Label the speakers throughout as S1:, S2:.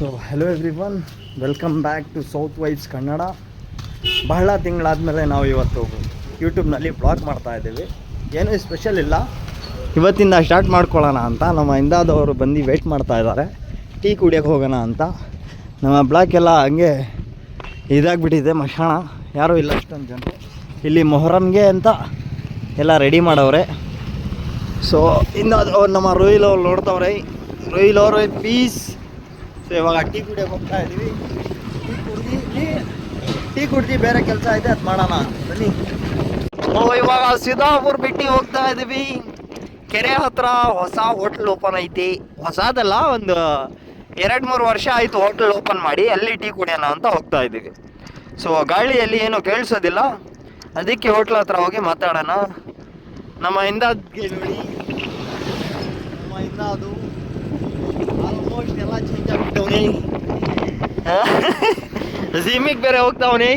S1: So hello everyone, welcome back to South Vibes Kannada. ಬಹಳ ತಿಂಗಳಾದಮೇಲೆ ನಾವು ಇವತ್ತು ಯೂಟ್ಯೂಬ್ನಲ್ಲಿ ಬ್ಲಾಗ್ ಮಾಡ್ತಾಯಿದ್ದೀವಿ. ಏನೂ ಸ್ಪೆಷಲ್ ಇಲ್ಲ, ಇವತ್ತಿಂದ ಸ್ಟಾರ್ಟ್ ಮಾಡ್ಕೊಳ್ಳೋಣ ಅಂತ ನಮ್ಮ ಇಂದಾದವರು ಬಂದು ವೆಯ್ಟ್ ಮಾಡ್ತಾ ಇದ್ದಾರೆ. ಟೀ ಕುಡಿಯೋಕ್ಕೆ ಹೋಗೋಣ ಅಂತ. ನಮ್ಮ ಬ್ಲಾಕ್ ಎಲ್ಲ ಹಂಗೆ ಇದಾಗಿಬಿಟ್ಟಿದೆ, ಮಶಾಣ, ಯಾರೂ ಇಲ್ಲ ಅಷ್ಟೊಂದು ಜನರು. ಇಲ್ಲಿ ಮೊಹರಮ್ಗೆ ಅಂತ ಎಲ್ಲ ರೆಡಿ ಮಾಡವ್ರೆ. ಸೊ ಇಂದಾದವ್ರು ನಮ್ಮ ರೋಹಿಲ್ ಅವ್ರು ನೋಡ್ತವ್ರೆ. ರೋಹಿಲ್ ಅವರು ಪೀಸ್. ಸೊ ಇವಾಗ ಟೀ ಕುಡಿಯೋಕೆ ಹೋಗ್ತಾ ಇದ್ದೀವಿ. ಟೀ ಕುಡ್ದು ಬೇರೆ ಕೆಲಸ ಇದೆ, ಅದು ಮಾಡೋಣ ಬನ್ನಿ. ಇವಾಗ ಸಿದ್ದಾಪುರ ಬಿಟ್ಟು ಹೋಗ್ತಾ ಇದ್ದೀವಿ. ಕೆರೆ ಹತ್ರ ಹೊಸ ಹೋಟ್ಲ್ ಓಪನ್ ಐತಿ. ಹೊಸದಲ್ಲ, ಒಂದು 2-3 ವರ್ಷ ಆಯಿತು ಹೋಟ್ಲ್ ಓಪನ್ ಮಾಡಿ. ಅಲ್ಲಿ ಟೀ ಕುಡಿಯೋಣ ಅಂತ ಹೋಗ್ತಾ ಇದ್ದೀವಿ. ಸೊ ಗಾಳಿಯಲ್ಲಿ ಏನೂ ಕೇಳಿಸೋದಿಲ್ಲ, ಅದಕ್ಕೆ ಹೋಟ್ಲ್ ಹತ್ರ ಹೋಗಿ ಮಾತಾಡೋಣ. ನಮ್ಮ ಇಂದಾದ್ಗೆ ನೋಡಿ, ನಮ್ಮ ಇಂದಾದು ಆಲ್ಮೋಸ್ಟ್ ಎಲ್ಲ ಚೇಂಜ್ ಆಗ್ಬಿಟ್ಟವನಿ. ಜಿಮ್ಮಿಗೆ ಬೇರೆ ಹೋಗ್ತಾವನಿ,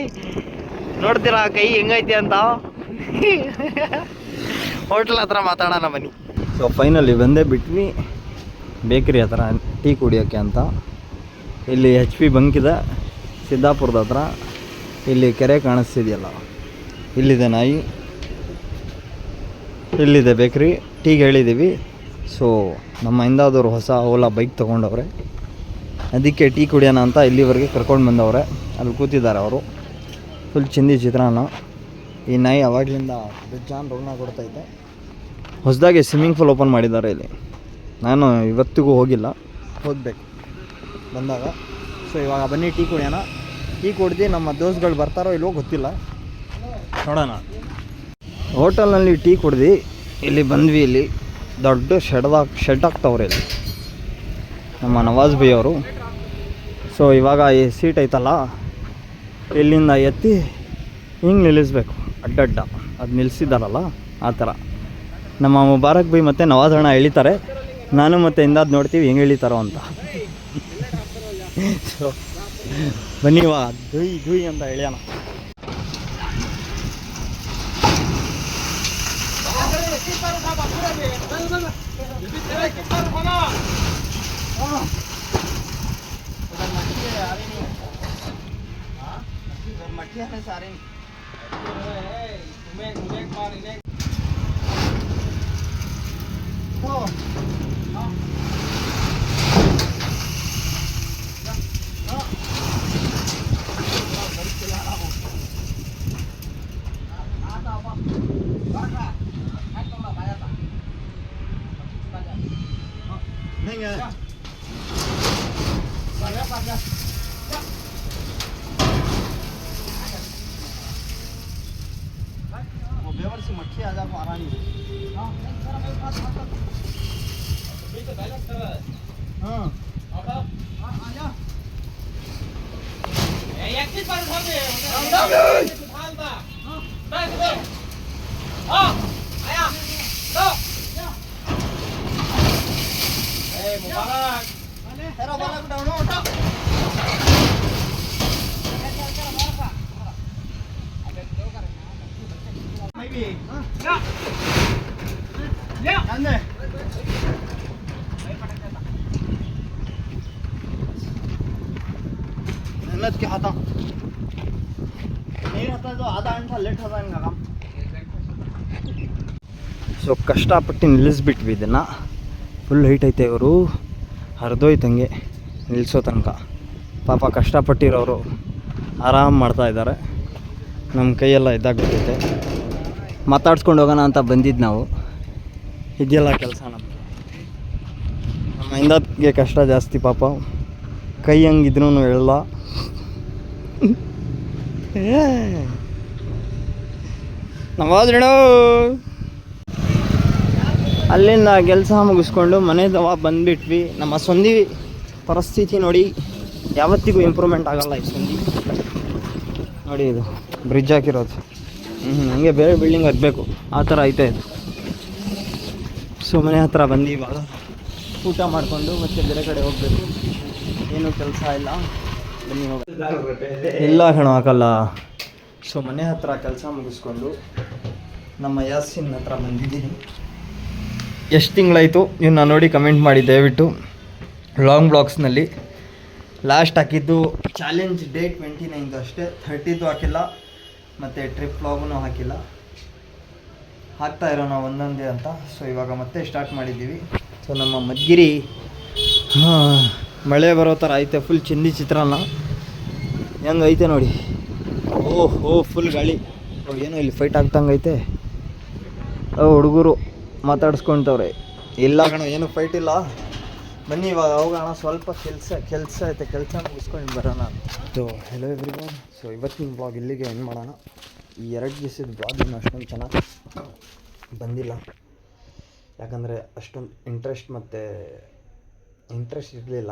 S1: ನೋಡ್ತೀರಾ ಕೈ ಹೆಂಗೈತಿ ಅಂತ. ಹೋಟ್ಲ್ ಹತ್ರ ಮಾತಾಡೋಣ ಬನ್ನಿ. ಸೊ ಫೈನಲಿ ಬಂದೇ ಬಿಟ್ವಿ ಬೇಕ್ರಿ ಹತ್ರ ಟೀ ಕುಡಿಯೋಕ್ಕೆ ಅಂತ. ಇಲ್ಲಿ HP ಬಂಕಿದೆ ಸಿದ್ದಾಪುರದ ಹತ್ರ. ಇಲ್ಲಿ ಕೆರೆ ಕಾಣಿಸ್ತಿದೆಯಲ್ಲ, ಇಲ್ಲಿದೆ ನಾಯಿ, ಇಲ್ಲಿದೆ ಬೇಕ್ರಿ. ಟೀಗೆ ಹೇಳಿದ್ದೀವಿ. ಸೊ ನಮ್ಮ ಇಂದಾದವರು ಹೊಸ ಓಲಾ ಬೈಕ್ ತೊಗೊಂಡವ್ರೆ, ಅದಕ್ಕೆ ಟೀ ಕುಡಿಯೋಣ ಅಂತ ಇಲ್ಲಿವರೆಗೆ ಕರ್ಕೊಂಡು ಬಂದವ್ರೆ. ಅಲ್ಲಿ ಕೂತಿದ್ದಾರೆ ಅವರು. ಫುಲ್ ಚಿಂದಿ ಚಿತ್ರಾನ್ನ. ಈ ನಾಯಿ ಅವಾಗಲಿಂದ ಬೆಜ್ಜಾನ್ ರೋಗ್ನ ಕೊಡ್ತೈತೆ. ಹೊಸದಾಗಿ ಸ್ವಿಮ್ಮಿಂಗ್ ಪೂಲ್ ಓಪನ್ ಮಾಡಿದ್ದಾರೆ ಇಲ್ಲಿ. ನಾನು ಇವತ್ತಿಗೂ ಹೋಗಿಲ್ಲ, ಹೋಗಬೇಕು ಬಂದಾಗ. ಸೊ ಇವಾಗ ಬನ್ನಿ ಟೀ ಕುಡಿಯೋಣ. ಟೀ ಕುಡ್ದು ನಮ್ಮ ದೋಸ್ತ್ಗಳು ಬರ್ತಾರೋ ಇಲ್ವೋ ಗೊತ್ತಿಲ್ಲ, ನೋಡೋಣ. ಹೋಟೆಲ್ನಲ್ಲಿ ಟೀ ಕುಡ್ದು ಇಲ್ಲಿ ಬಂದ್ವಿ. ಇಲ್ಲಿ ದೊಡ್ಡ ಶೆಡ್ ಹಾಕ್ತವ್ರೆ ಇಲ್ಲಿ ನಮ್ಮ ನವಾಜ್ ಭೈ ಅವರು. ಸೊ ಇವಾಗ ಈ ಸೀಟ್ ಐತಲ್ಲ, ಇಲ್ಲಿಂದ ಎತ್ತಿ ಹಿಂಗೆ ನಿಲ್ಲಿಸ್ಬೇಕು, ಅಡ್ಡಡ್ಡ ಅದು ನಿಲ್ಲಿಸಿದಾರಲ್ಲ ಆ ಥರ. ನಮ್ಮ ಮುಬಾರಕ್ ಭೈ ಮತ್ತು ನವಾಜ್ ಅಣ್ಣ ಎಳಿತಾರೆ, ನಾನು ಮತ್ತು ಇಂದಾದ್ ನೋಡ್ತೀವಿ ಹೆಂಗೆ ಎಳಿತಾರೋ ಅಂತ. ಸೊ ಬನ್ನಿ ಇವಾಗ ಧುಯ್ ಧುಯ್ ಅಂತ ಎಳೆಯೋಣ. बेवर्सी मक्खी आ जा मारा नहीं। हाँ आ जा एक चीज पर उठा दे हाल बा बैठ दे हां आया तो ए मुबारक तेरा बाला को डाउन उठा मेहनत के हाथा नहीं रहता, तो आधा घंटा लेट होता इनका काम. ಸೊ ಕಷ್ಟಪಟ್ಟು ನಿಲ್ಲಿಸ್ಬಿಟ್ವಿ ಇದನ್ನು. ಫುಲ್ ಹೈಟ್ ಐತೆ, ಇವರು ಹರಿದೋಯ್ತಂಗೆ ನಿಲ್ಲಿಸೋ ತನಕ. ಪಾಪ ಕಷ್ಟಪಟ್ಟಿರೋರು ಆರಾಮ್ ಮಾಡ್ತಾಯಿದ್ದಾರೆ. ನಮ್ಮ ಕೈಯೆಲ್ಲ ಇದಾಗ್ಬಿಟ್ಟೈತೆ. ಮಾತಾಡ್ಸ್ಕೊಂಡು ಹೋಗೋಣ ಅಂತ ಬಂದಿದ್ದು ನಾವು. ಇದೆಲ್ಲ ಕೆಲಸ ನಮ್ಮದು. ನಮ್ಮ ಇಂದಕ್ಕೆ ಕಷ್ಟ ಜಾಸ್ತಿ ಪಾಪ. ಕೈ ಹಂಗಿದ್ರೂ ಹೇಳಲ್ಲ. ನವಾಜ್ರಣೋ ಅಲ್ಲಿಂದ ಕೆಲಸ ಮುಗಿಸ್ಕೊಂಡು ಮನೆದವ ಬಂದುಬಿಟ್ವಿ. ನಮ್ಮ ಸಂಧಿ ಪರಿಸ್ಥಿತಿ ನೋಡಿ, ಯಾವತ್ತಿಗೂ ಇಂಪ್ರೂವ್ಮೆಂಟ್ ಆಗೋಲ್ಲ ಈ ಸಂಧಿ. ನೋಡಿ ಇದು ಬ್ರಿಡ್ಜ್ ಹಾಕಿರೋದು, ಹಂಗೆ ಬೇರೆ ಬಿಲ್ಡಿಂಗ್ ಹತ್ತಬೇಕು ಆ ಥರ ಐತೆ ಇದು. ಸೊ ಮನೆ ಹತ್ರ ಬಂದು ಇವಾಗ ಊಟ ಮಾಡಿಕೊಂಡು ಮತ್ತೆ ಬೇರೆ ಕಡೆ ಹೋಗಬೇಕು. ಏನೂ ಕೆಲಸ ಇಲ್ಲ, ಬನ್ನಿ ಹೋಗ. ಇಲ್ಲ ಕಣೋ ಹಾಕಲ್ಲ. ಸೊ ಮನೆ ಹತ್ರ ಕೆಲಸ ಮುಗಿಸ್ಕೊಂಡು ನಮ್ಮ ಯಾಸಿನ್ ಹತ್ರ ಬಂದಿದ್ದೀನಿ. ಎಷ್ಟು ತಿಂಗಳಾಯಿತು ಇವನ್ನ ನೋಡಿ ಕಮೆಂಟ್ ಮಾಡಿ ದಯವಿಟ್ಟು. ಲಾಂಗ್ ಬ್ಲಾಗ್ಸ್ನಲ್ಲಿ ಲಾಸ್ಟ್ ಹಾಕಿದ್ದು ಚಾಲೆಂಜ್ ಡೇ 29 ಅಷ್ಟೇ, 30ದು ಹಾಕಿಲ್ಲ, ಮತ್ತು ಟ್ರಿಪ್ ವ್ಲಾಗೂ ಹಾಕಿಲ್ಲ. ಹಾಕ್ತಾ ಇರೋಣ ಒಂದೊಂದೇ ಅಂತ. ಸೊ ಇವಾಗ ಮತ್ತೆ ಸ್ಟಾರ್ಟ್ ಮಾಡಿದ್ದೀವಿ. ಸೊ ನಮ್ಮ ಮದ್ಗಿರಿ ಮಳೆ ಬರೋ ಥರ ಐತೆ, ಫುಲ್ ಚಿಂದಿ ಚಿತ್ರಾನ್ನ ಹೆಂಗೆ ಐತೆ ನೋಡಿ. ಓಹೋ ಫುಲ್ ಗಾಳಿ. ಏನೋ ಇಲ್ಲಿ ಫೈಟ್ ಆಗ್ತಂಗೈತೆ. ಹುಡುಗರು ಮಾತಾಡಿಸ್ಕೊಳ್ತವ್ರೆ. ಇಲ್ಲ ಕಣ, ಏನು ಫೈಟ್ ಇಲ್ಲ, ಬನ್ನಿ ಇವಾಗ ಹೋಗೋಣ. ಸ್ವಲ್ಪ ಕೆಲಸ ಐತೆ, ಕೆಲಸ ಮುಗಿಸ್ಕೊಂಡು ಬರೋಣ. So hello everyone. ಸೊ ಇವತ್ತಿನ ಬ್ಲಾಗ್ ಇಲ್ಲಿಗೆ ಏನು ಮಾಡೋಣ. ಈ 2 ದಿವಸದ ಬ್ಲಾಗ್ ಇನ್ನೂ ಅಷ್ಟೊಂದು ಚೆನ್ನಾಗಿ ಬಂದಿಲ್ಲ, ಯಾಕಂದರೆ ಅಷ್ಟೊಂದು ಇಂಟ್ರೆಸ್ಟ್ ಇರಲಿಲ್ಲ.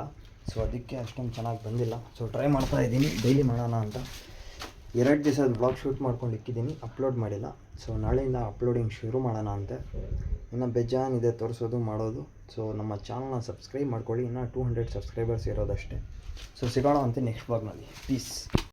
S1: ಸೊ ಅದಕ್ಕೆ ಅಷ್ಟೊಂದು ಚೆನ್ನಾಗಿ ಬಂದಿಲ್ಲ. ಸೊ ಟ್ರೈ ಮಾಡ್ತಾಯಿದ್ದೀನಿ ಡೈಲಿ ಮಾಡೋಣ ಅಂತ. 2 ದಿವಸದ ಬ್ಲಾಗ್ ಶೂಟ್ ಮಾಡ್ಕೊಂಡು ಇಕ್ಕಿದ್ದೀನಿ, ಅಪ್ಲೋಡ್ ಮಾಡಿಲ್ಲ. ಸೊ ನಾಳೆಯಿಂದ ಅಪ್ಲೋಡಿಂಗ್ ಶುರು ಮಾಡೋಣ ಅಂತೆ. ಇನ್ನು ಬೇಜಾನಿದೆ ತೋರಿಸೋದು ಮಾಡೋದು. ಸೊ ನಮ್ಮ ಚಾನಲ್ನ ಸಬ್ಸ್ಕ್ರೈಬ್ ಮಾಡ್ಕೊಳ್ಳಿ. ಇನ್ನೂ 200 ಸಬ್ಸ್ಕ್ರೈಬರ್ಸ್ ಇರೋದಷ್ಟೇ. ಸೊ ಸಿಗೋಣ ಅಂತೆ ನೆಕ್ಸ್ಟ್ ಬ್ಲಾಗ್ನಲ್ಲಿ. ಪೀಸ್.